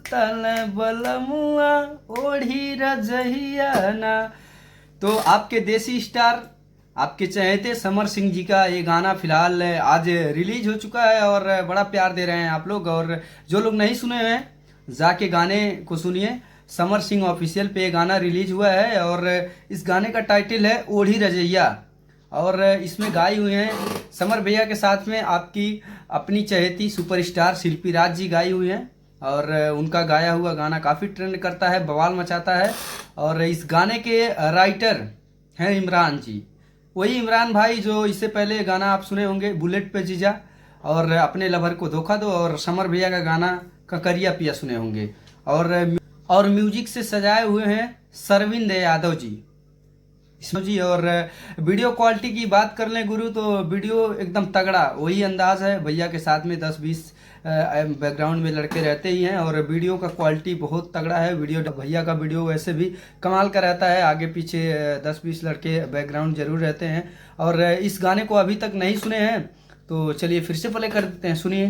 सुतल बलमुआ ओढ़ी रजहिया ना। तो आपके देसी स्टार, आपके चहेते समर सिंह जी का ये गाना फिलहाल आज रिलीज हो चुका है और बड़ा प्यार दे रहे हैं आप लोग। और जो लोग नहीं सुने हैं जाके गाने को सुनिए। समर सिंह ऑफिशियल पे ये गाना रिलीज हुआ है और इस गाने का टाइटल है ओढ़ी रजैया। और इसमें गाई हुई हैं समर भैया के साथ में आपकी अपनी चहेती सुपरस्टार शिल्पी राज जी गाई हुई हैं। और उनका गाया हुआ गाना काफ़ी ट्रेंड करता है, बवाल मचाता है। और इस गाने के राइटर हैं इमरान जी, वही इमरान भाई जो इससे पहले गाना आप सुने होंगे बुलेट पे जीजा और अपने लवर को धोखा दो, और समर भैया का गाना ककरिया पिया सुने होंगे। और म्यूजिक से सजाए हुए हैं सरविंद यादव जी जी। और वीडियो क्वालिटी की बात कर लें गुरु, तो वीडियो एकदम तगड़ा वही अंदाज है। भैया के साथ में 10-20 बैकग्राउंड में लड़के रहते ही हैं और वीडियो का क्वालिटी बहुत तगड़ा है। वीडियो भैया का वीडियो वैसे भी कमाल का रहता है, आगे पीछे 10-20 लड़के बैकग्राउंड जरूर रहते हैं। और इस गाने को अभी तक नहीं सुने हैं तो चलिए फिर से प्ले कर देते हैं, सुनिए।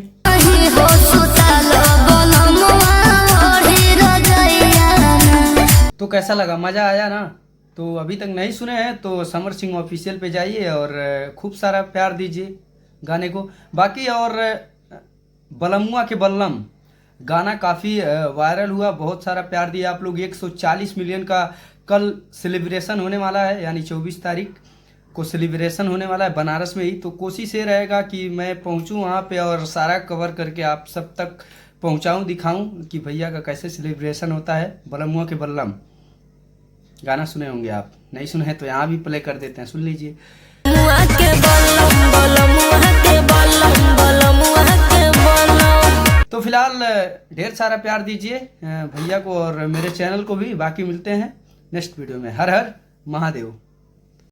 तो कैसा लगा, मज़ा आया ना? तो अभी तक नहीं सुने हैं तो समर सिंह ऑफिशियल पे जाइए और खूब सारा प्यार दीजिए गाने को। बाकी और बलमुआ के बल्लम गाना काफ़ी वायरल हुआ, बहुत सारा प्यार दिया आप लोग। 140 मिलियन का कल सेलिब्रेशन होने वाला है, यानी 24 तारीख को सेलिब्रेशन होने वाला है बनारस में ही। तो कोशिश ये रहेगा कि मैं पहुंचूं वहां पे और सारा कवर करके आप सब तक पहुंचाऊं, दिखाऊं कि भैया का कैसे सेलिब्रेशन होता है। बलमुआ के बल्लम गाना सुने होंगे आप, नहीं सुने हैं तो यहाँ भी प्ले कर देते हैं, सुन लीजिए। तो फिलहाल ढेर सारा प्यार दीजिए भैया को और मेरे चैनल को भी। बाकी मिलते हैं नेक्स्ट वीडियो में। हर हर महादेव।